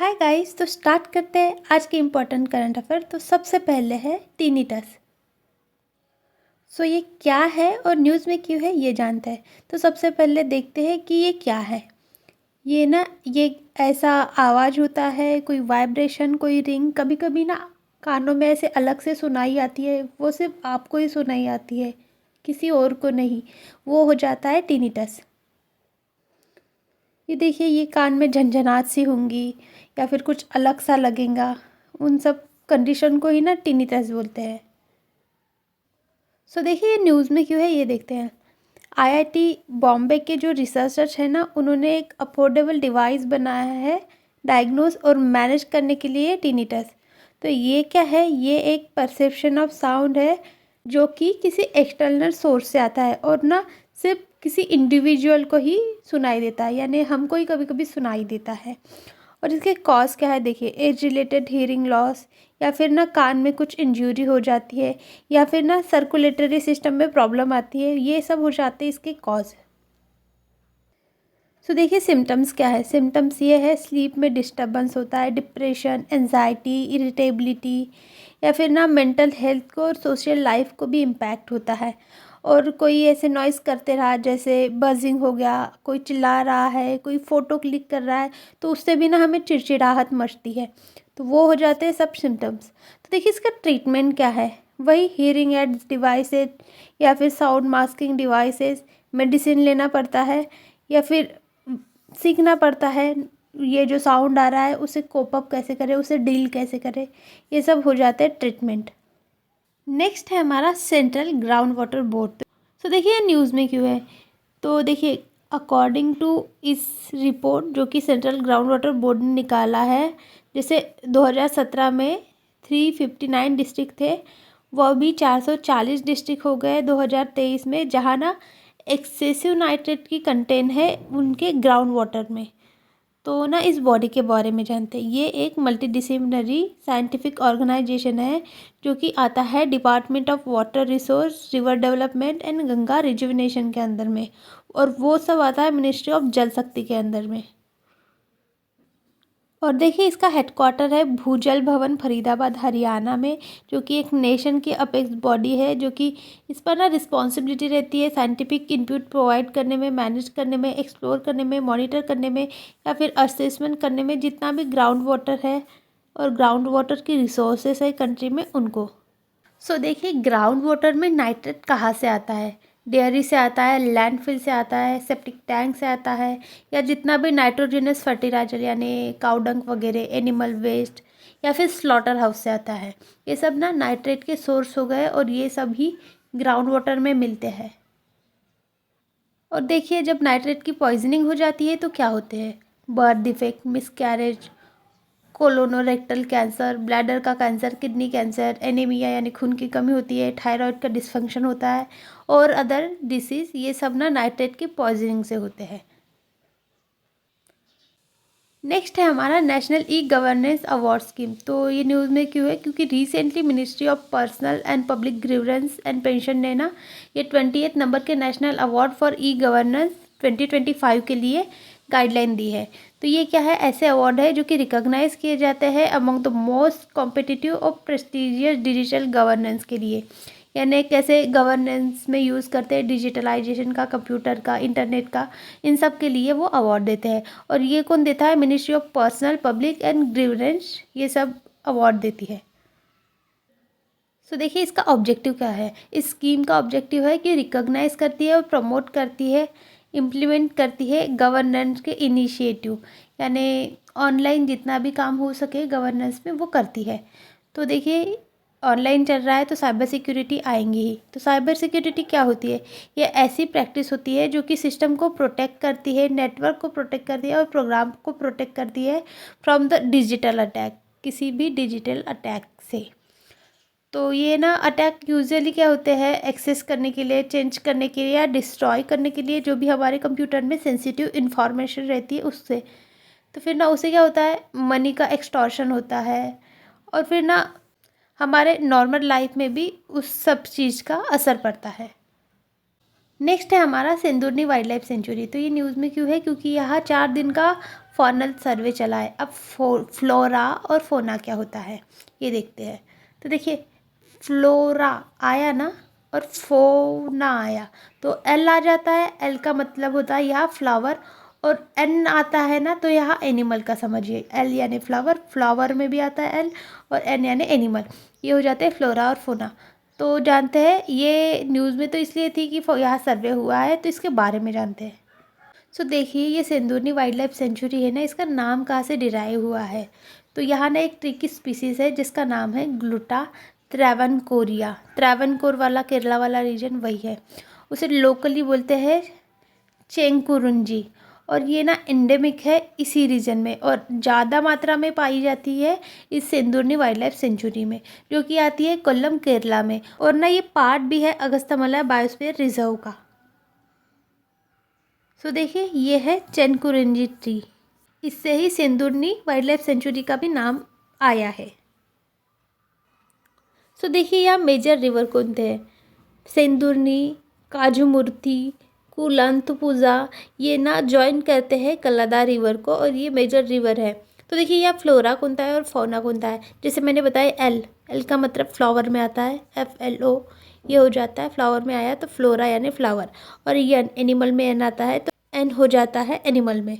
Hi guys, तो start करते हैं आज के इम्पोर्टेंट करंट अफेयर। तो सबसे पहले है टिनिटस। ये क्या है और न्यूज़ में क्यों है ये जानते हैं। तो सबसे पहले देखते हैं कि ये क्या है। ये ऐसा आवाज़ होता है, कोई वाइब्रेशन, कोई रिंग, कभी कभी ना कानों में ऐसे अलग से सुनाई आती है। वो सिर्फ आपको ही सुनाई आती है, किसी और को नहीं। वो हो जाता है टिनिटस। ये देखिए, ये कान में झंझनाहट सी होंगी या फिर कुछ अलग सा लगेगा। उन सब कंडीशन को ही ना टिनिटस बोलते हैं। देखिए, ये न्यूज़ में क्यों है ये देखते हैं। आईआईटी बॉम्बे के जो रिसर्चर्स हैं ना, उन्होंने एक अफोर्डेबल डिवाइस बनाया है डायग्नोस और मैनेज करने के लिए टिनिटस। तो ये क्या है, ये एक परसेप्शन ऑफ साउंड है जो कि किसी एक्सटर्नल सोर्स से आता है और ना सिर्फ किसी इंडिविजुअल को ही सुनाई देता है, यानी हमको ही कभी कभी सुनाई देता है। और इसके कॉज क्या है देखिए, एज रिलेटेड हियरिंग लॉस, या फिर ना कान में कुछ इंजरी हो जाती है, या फिर ना सर्कुलेटरी सिस्टम में प्रॉब्लम आती है। ये सब हो जाते हैं इसके कॉज। देखिए, सिम्टम्स क्या है। सिम्टम्स ये है, स्लीप में डिस्टर्बेंस होता है, डिप्रेशन, एंजाइटी, इरिटेबिलिटी, या फिर ना मेंटल हेल्थ को और सोशल लाइफ को भी इम्पैक्ट होता है। और कोई ऐसे नॉइज़ करते रहा, जैसे बजिंग हो गया, कोई चिल्ला रहा है, कोई फ़ोटो क्लिक कर रहा है, तो उससे भी ना हमें चिड़चिड़ाहट मचती है। तो वो हो जाते हैं सब सिम्टम्स। तो देखिए, इसका ट्रीटमेंट क्या है। वही हियरिंग एड्स डिवाइसेस या फिर साउंड मास्किंग डिवाइसेस, मेडिसिन लेना पड़ता है, या फिर सीखना पड़ता है ये जो साउंड आ रहा है उसे कोप अप कैसे करें, उसे डील कैसे करें। ये सब हो जाते हैं ट्रीटमेंट। नेक्स्ट है हमारा सेंट्रल ग्राउंड वाटर बोर्ड। देखिए, न्यूज़ में क्यों है। तो देखिए, अकॉर्डिंग टू इस रिपोर्ट जो कि सेंट्रल ग्राउंड वाटर बोर्ड ने निकाला है, जैसे 2017 में 359 डिस्ट्रिक्ट थे, वो अभी 440 डिस्ट्रिक्ट हो गए 2023 में, जहाँ ना एक्सेसिव नाइट्रेट की कंटेंट है उनके ग्राउंड वाटर में। तो ना इस बॉडी के बारे में जानते हैं। ये एक मल्टीडिसिप्लिनरी साइंटिफिक ऑर्गेनाइजेशन है जो कि आता है department of water resource, river development and Ganga rejuvenation के अंदर में, और वो सब आता है मिनिस्ट्री ऑफ जल शक्ति के अंदर में। और देखिए, इसका हेडक्वार्टर है भूजल भवन, फरीदाबाद, हरियाणा में, जो कि एक नेशन की अपेक्स बॉडी है, जो कि इस पर ना रिस्पॉन्सिबिलिटी रहती है साइंटिफिक इनपुट प्रोवाइड करने में, मैनेज करने में, एक्सप्लोर करने में, मॉनिटर करने में, या फिर असेसमेंट करने में, जितना भी ग्राउंड वाटर है और ग्राउंड वाटर की रिसोर्सेस है कंट्री में उनको। देखिए, ग्राउंड वाटर में नाइट्रेट कहाँ से आता है। डेयरी से आता है, लैंडफिल से आता है, सेप्टिक टैंक से आता है, या जितना भी नाइट्रोजनस फर्टिलाइजर यानी काउडंग वगैरह, एनिमल वेस्ट, या फिर स्लॉटर हाउस से आता है। ये सब ना नाइट्रेट के सोर्स हो गए और ये सब ही ग्राउंड वाटर में मिलते हैं। और देखिए, जब नाइट्रेट की पॉइजनिंग हो जाती है तो क्या होते हैं, birth defect, miscarriage, colorectal cancer, bladder का कैंसर, किडनी कैंसर, एनीमिया यानी खून की कमी होती है, थायराइड का डिसफंक्शन होता है, और अदर डिसीज़। ये सब ना नाइट्रेट की पॉइजनिंग से होते हैं। नेक्स्ट है हमारा national e governance award scheme. तो ये न्यूज़ में क्यों है, क्योंकि recently ministry of personal and public grievance and pension ने ना ये 28 नंबर के national award for e governance 2025 के लिए गाइडलाइन दी है। तो ये क्या है, ऐसे अवार्ड है जो कि रिकॉग्नाइज किए जाते हैं अमंग द मोस्ट कॉम्पिटिटिव और प्रेस्टिजियस डिजिटल गवर्नेंस के लिए, यानी कैसे गवर्नेंस में यूज़ करते हैं डिजिटलाइजेशन का, कंप्यूटर का, इंटरनेट का, इन सब के लिए वो अवार्ड देते हैं। और ये कौन देता है, ministry of personnel public and grievance ये सब अवार्ड देती है। देखिए, इसका ऑब्जेक्टिव क्या है। इस स्कीम का ऑब्जेक्टिव है कि रिकॉग्नाइज करती है और प्रमोट करती है, इम्प्लीमेंट करती है गवर्नेंस के इनिशिएटिव, यानी ऑनलाइन जितना भी काम हो सके गवर्नेंस में वो करती है। तो देखिए, ऑनलाइन चल रहा है तो साइबर सिक्योरिटी आएंगी ही। तो साइबर सिक्योरिटी क्या होती है, ये ऐसी प्रैक्टिस होती है जो कि सिस्टम को प्रोटेक्ट करती है, नेटवर्क को प्रोटेक्ट करती है और प्रोग्राम को प्रोटेक्ट करती है फ्रॉम द डिजिटल अटैक, किसी भी डिजिटल अटैक से। तो ये ना अटैक यूजुअली क्या होते हैं, एक्सेस करने के लिए, चेंज करने के लिए, या डिस्ट्रॉय करने के लिए जो भी हमारे कंप्यूटर में सेंसिटिव इन्फॉर्मेशन रहती है उससे। तो फिर ना उसे क्या होता है, मनी का एक्सटॉर्शन होता है, और फिर ना हमारे नॉर्मल लाइफ में भी उस सब चीज़ का असर पड़ता है। नेक्स्ट है हमारा सिंदूरनी वाइल्ड लाइफ सेंचुरी। तो ये न्यूज़ में क्यों है, क्योंकि यहाँ 4 दिन का फॉनल सर्वे चला है। अब फ्लोरा और फोना क्या होता है ये देखते हैं। तो देखिए फ्लोरा आया ना और फोना आया तो एल आ जाता है। एल का मतलब होता है यहाँ फ्लावर, और एन आता है ना तो यहाँ एनिमल का समझिए। एल यानी फ्लावर, फ्लावर में भी आता है एल, और एन यानी एनिमल। ये हो जाते हैं फ्लोरा और फोना। तो जानते हैं ये न्यूज़ में तो इसलिए थी कि यहाँ सर्वे हुआ है, तो इसके बारे में जानते हैं। सो देखिए ये सेंदुरनी वाइल्ड लाइफ सेंचुरी है ना, इसका नाम कहाँ से डिराइव हुआ है। तो यहाँ ना एक ट्रिकी स्पीसीज़ है जिसका नाम है ग्लूटा त्रावनकोरिया। त्रावनकोर वाला केरला वाला रीजन वही है। उसे लोकली बोलते हैं चेंकुरुंजी। और ये ना एंडेमिक है इसी रीजन में, और ज़्यादा मात्रा में पाई जाती है इस सेंदुरनी वाइल्ड लाइफ सेंचुरी में, जो कि आती है कोल्लम केरला में। और ना ये पार्ट भी है अगस्तमला बायोस्फीयर रिजर्व का। सो देखिए ये है चेनकुरेंजी ट्री। इससे ही सेंदुरनी वाइल्ड लाइफ सेंचुरी का भी नाम आया है। सो देखिए यहाँ मेजर रिवर कौन थे। सेंदुरनी, काजूमुर्ती, कुलांतपुजा, ये ना ज्वाइन करते हैं कल्लादा रिवर को, और ये मेजर रिवर है। तो देखिए यहाँ फ्लोरा कौन सा है और फौना कौन सा है। जैसे मैंने बताया एल, एल का मतलब फ्लावर में आता है, FLO ये हो जाता है। फ्लावर में आया तो फ्लोरा यानी फ्लावर, और ये एनिमल में एन आता है तो एन हो जाता है एनिमल में।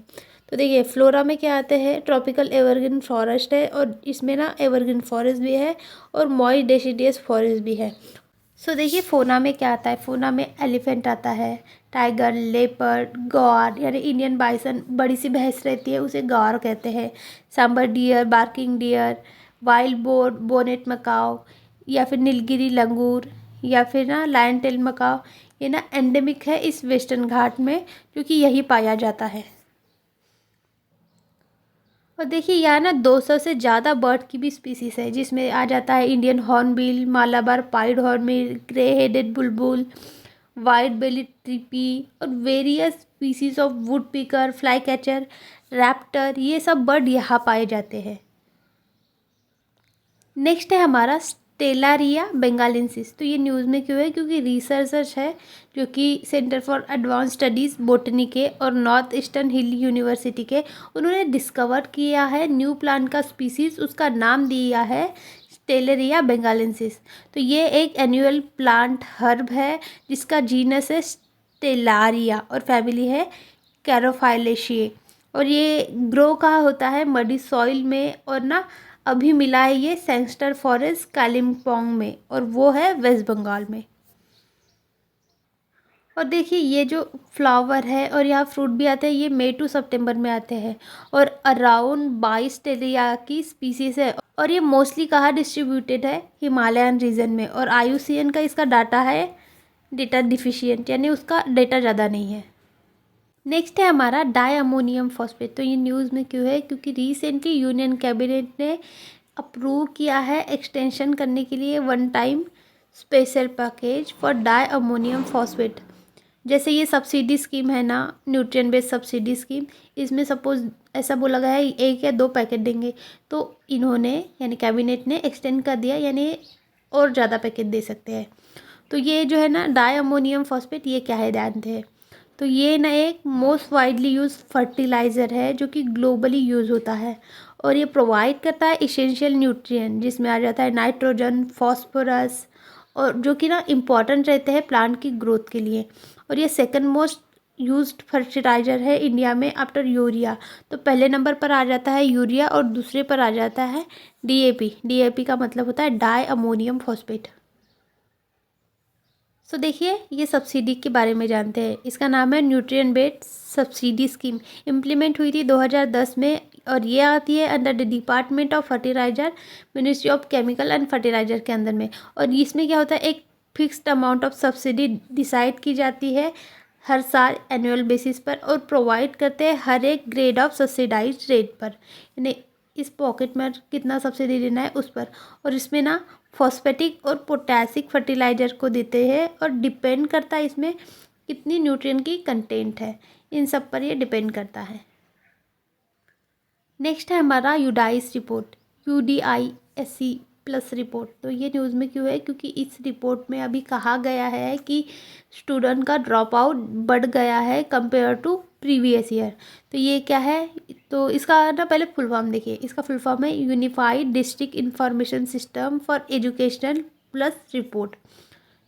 तो देखिए फ्लोरा में क्या आते हैं, ट्रॉपिकल एवरग्रीन फॉरेस्ट है, और इसमें ना एवरग्रीन फॉरेस्ट भी है और मॉइस्ट डेसिडियस फॉरेस्ट भी है। सो देखिए फोना में क्या आता है। फोना में एलिफेंट आता है, टाइगर, लेपर्ड, गौर यानी इंडियन बाइसन, बड़ी सी भैंस रहती है उसे गौर कहते हैं, sambar deer, barking deer, wild boar, bonnet macaque, या फिर नीलगिरी लंगूर, या फिर ना लायन टेल मकाओ। ये ना एंडेमिक है इस वेस्टर्न घाट में, क्योंकि यही पाया जाता है। और देखिए यहाँ ना 200 से ज़्यादा बर्ड की भी स्पीसीज है, जिसमें आ जाता है Indian hornbill, Malabar pied hornbill, grey headed बुलबुल, वाइट बेली ट्रिपी, और various species of would picker, fly catcher, Raptor, ये सब बर्ड यहाँ पाए जाते हैं। नेक्स्ट है हमारा स्टेलारिया बेंगालेंसिस। तो ये न्यूज़ में क्यों है, क्योंकि रिसर्चर्स है जो कि centre for advance studies botany के और नॉर्थ ईस्टर्न हिल यूनिवर्सिटी के, उन्होंने डिस्कवर किया है न्यू प्लांट का स्पीसीज, उसका नाम दिया है स्टेलेरिया बेंगालेंसिस। तो ये एक एनुअल प्लांट हर्ब है जिसका जीनस है स्टेलारिया और फैमिली है कैरोफाइलेशिए। और ये ग्रो कहाँ होता है, मडी सॉइल में, और ना अभी मिला है ये सैंगस्टर फॉरेस्ट कालिम्पोंग में, और वो है वेस्ट बंगाल में। और देखिए ये जो फ्लावर है और यहाँ फ्रूट भी आते हैं, ये मई टू सितंबर में आते हैं, और अराउंड 22 टेलिया की स्पीसीज है, और ये मोस्टली कहाँ डिस्ट्रीब्यूटेड है, हिमालयन रीजन में। और IUCN का इसका डाटा है डेटा डिफिशियंट, यानी उसका डेटा ज़्यादा नहीं है। नेक्स्ट है हमारा डाई अमोनियम फॉस्फेट। तो ये न्यूज़ में क्यों है, क्योंकि रिसेंटली यूनियन कैबिनेट ने अप्रूव किया है एक्सटेंशन करने के लिए one time special package for di ammonium phosphate. जैसे ये सब्सिडी स्कीम है ना, न्यूट्रिएंट बेस्ड सब्सिडी स्कीम, इसमें सपोज ऐसा बोला गया है 1 या 2 पैकेट देंगे, तो इन्होंने यानी कैबिनेट ने एक्सटेंड कर दिया, यानी और ज़्यादा पैकेट दे सकते हैं। तो ये जो है ना डाई अमोनियम फॉस्फेट, ये क्या है जानते हैं। तो ये ना एक मोस्ट वाइडली यूज फर्टिलाइज़र है जो कि ग्लोबली यूज़ होता है, और ये प्रोवाइड करता है इसेंशियल न्यूट्रिएंट, जिसमें आ जाता है नाइट्रोजन, फॉस्फोरस, और जो कि ना इम्पॉर्टेंट रहते हैं प्लांट की ग्रोथ के लिए। और ये सेकंड मोस्ट यूज्ड फर्टिलाइज़र है इंडिया में आफ्टर यूरिया। तो पहले नंबर पर आ जाता है यूरिया और दूसरे पर आ जाता है DAP। DAP का मतलब होता है डाई अमोनियम फॉस्फेट। सो देखिए ये सब्सिडी के बारे में जानते हैं। इसका नाम है nutrient based subsidy scheme. Implement हुई थी 2010 में, और ये आती है under the department of fertiliser, ministry of chemical and fertiliser के अंदर में। और इसमें क्या होता है, एक fixed amount of subsidy decide की जाती है हर साल एनुअल बेसिस पर, और प्रोवाइड करते हैं हर एक ग्रेड ऑफ सब्सिडाइज रेट पर, यानी इस पॉकेट में कितना सब्सिडी देना है उस पर। और इसमें ना फॉस्फेटिक और पोटेसिक फर्टिलाइज़र को देते हैं, और डिपेंड करता है इसमें कितनी न्यूट्रिएंट की कंटेंट है, इन सब पर ये डिपेंड करता है। नेक्स्ट है हमारा UDISE report, UDISC plus report. तो ये न्यूज़ में क्यों है, क्योंकि इस रिपोर्ट में अभी कहा गया है कि स्टूडेंट का ड्रॉप आउट बढ़ गया है कंपेयर टू प्रीवियस ईयर। तो ये क्या है, तो इसका ना पहले फुल फॉर्म देखिए। इसका फुल फॉर्म है unified district information system for educational plus report.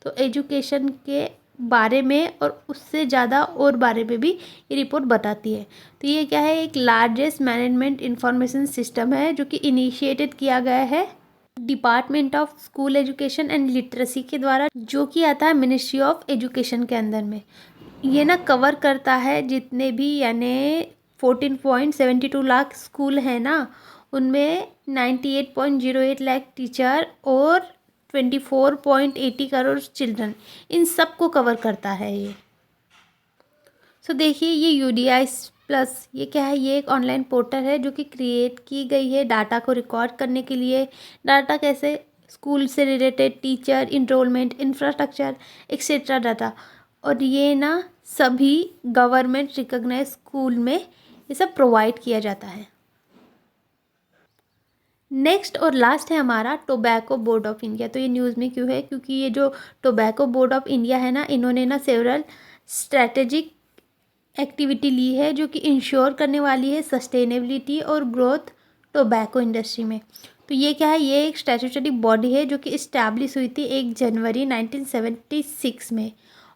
तो एजुकेशन के बारे में और उससे ज़्यादा और बारे में भी ये रिपोर्ट बताती है। तो ये क्या है, एक लार्जेस्ट मैनेजमेंट इंफॉर्मेशन सिस्टम है जो कि इनिशिएटेड किया गया है department of school education and literacy के द्वारा, जो कि आता है मिनिस्ट्री ऑफ एजुकेशन के अंदर में। ये ना कवर करता है जितने भी यानी 14.72 लाख स्कूल है ना, उनमें 98.08 लाख टीचर और 24.80 करोड़ चिल्ड्रन, इन सब को कवर करता है ये। सो देखिए ये यूडीआई प्लस ये क्या है, ये एक ऑनलाइन पोर्टल है जो कि क्रिएट की गई है डाटा को रिकॉर्ड करने के लिए। डाटा कैसे, स्कूल से related teacher, enrolment, infrastructure etcetera data. और ये ना सभी गवर्नमेंट रिकॉग्नाइज स्कूल में ये सब प्रोवाइड किया जाता है। नेक्स्ट और लास्ट है हमारा टोबैको बोर्ड ऑफ इंडिया। तो ये न्यूज़ में क्यों है, क्योंकि ये जो टोबैको बोर्ड ऑफ इंडिया है ना, इन्होंने ना सेवरल स्ट्रैटेजिक एक्टिविटी ली है जो कि इंश्योर करने वाली है सस्टेनेबिलिटी और ग्रोथ टोबैको इंडस्ट्री में। तो ये क्या है, ये एक स्टैट्यूटरी बॉडी है जो कि इस्टेब्लिश हुई थी 1 जनवरी 1976 में।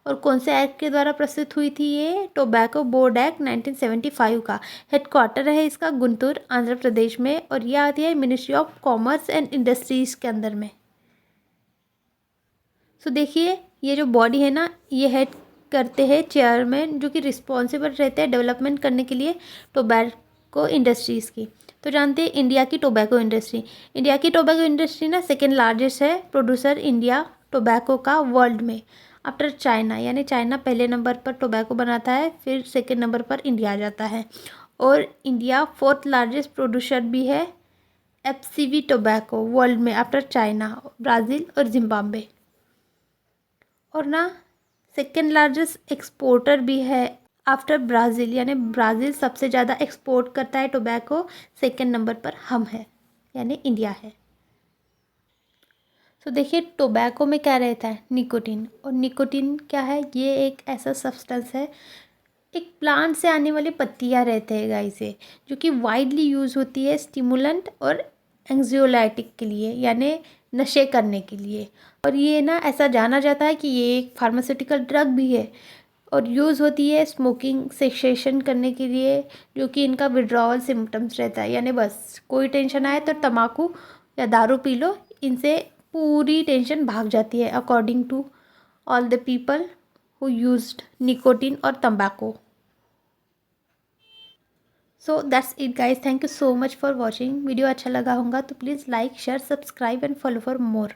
और कौन से एक्ट के द्वारा प्रस्तुत हुई थी, ये टोबैको बोर्ड एक्ट 1975 का। हेडक्वार्टर है इसका गुंटूर आंध्र प्रदेश में, और यह आती है ministry of commerce and industries के अंदर में। सो देखिए ये जो बॉडी है ना, ये हेड करते हैं चेयरमैन जो कि रिस्पॉन्सिबल रहते हैं डेवलपमेंट करने के लिए टोबैको इंडस्ट्रीज़ की। तो जानते हैं इंडिया की टोबैको इंडस्ट्री, इंडिया की टोबैको इंडस्ट्री ना सेकेंड लार्जेस्ट है प्रोड्यूसर इंडिया टोबैको का वर्ल्ड में, आफ्टर चाइना। यानी चाइना पहले नंबर पर टोबैको बनाता है, फिर सेकेंड नंबर पर इंडिया आ जाता है। और इंडिया 4th लार्जेस्ट प्रोड्यूसर भी है एफसीवी टोबैको वर्ल्ड में, आफ्टर चाइना, ब्राज़ील और जिम्बाब्वे। और ना सेकेंड लार्जेस्ट एक्सपोर्टर भी है आफ्टर ब्राज़ील, यानी ब्राज़ील सबसे ज़्यादा एक्सपोर्ट करता है टोबैको, सेकेंड नंबर पर हम है यानी इंडिया है। तो देखिए टोबैको में क्या रहता है, निकोटीन। और निकोटीन क्या है, ये एक ऐसा सब्सटेंस है, एक प्लांट से आने वाली पत्तियाँ रहते हैं गाइस ये, जो कि वाइडली यूज़ होती है स्टिमुलेंट और एंग्जियोलाइटिक के लिए, यानी नशे करने के लिए। और ये ना ऐसा जाना जाता है कि ये एक फार्मास्यूटिकल ड्रग भी है, और यूज़ होती है स्मोकिंग सेसेशन करने के लिए, जो कि इनका विड्रॉवल सिम्टम्स रहता है। यानी बस कोई टेंशन आए तो तम्बाकू या दारू पी लो, इनसे पूरी टेंशन भाग जाती है, according to all the people who used nicotine और तम्बाकू। So that's it guys, thank you so much for watching. Video अच्छा लगा होगा तो please like share subscribe and follow for more.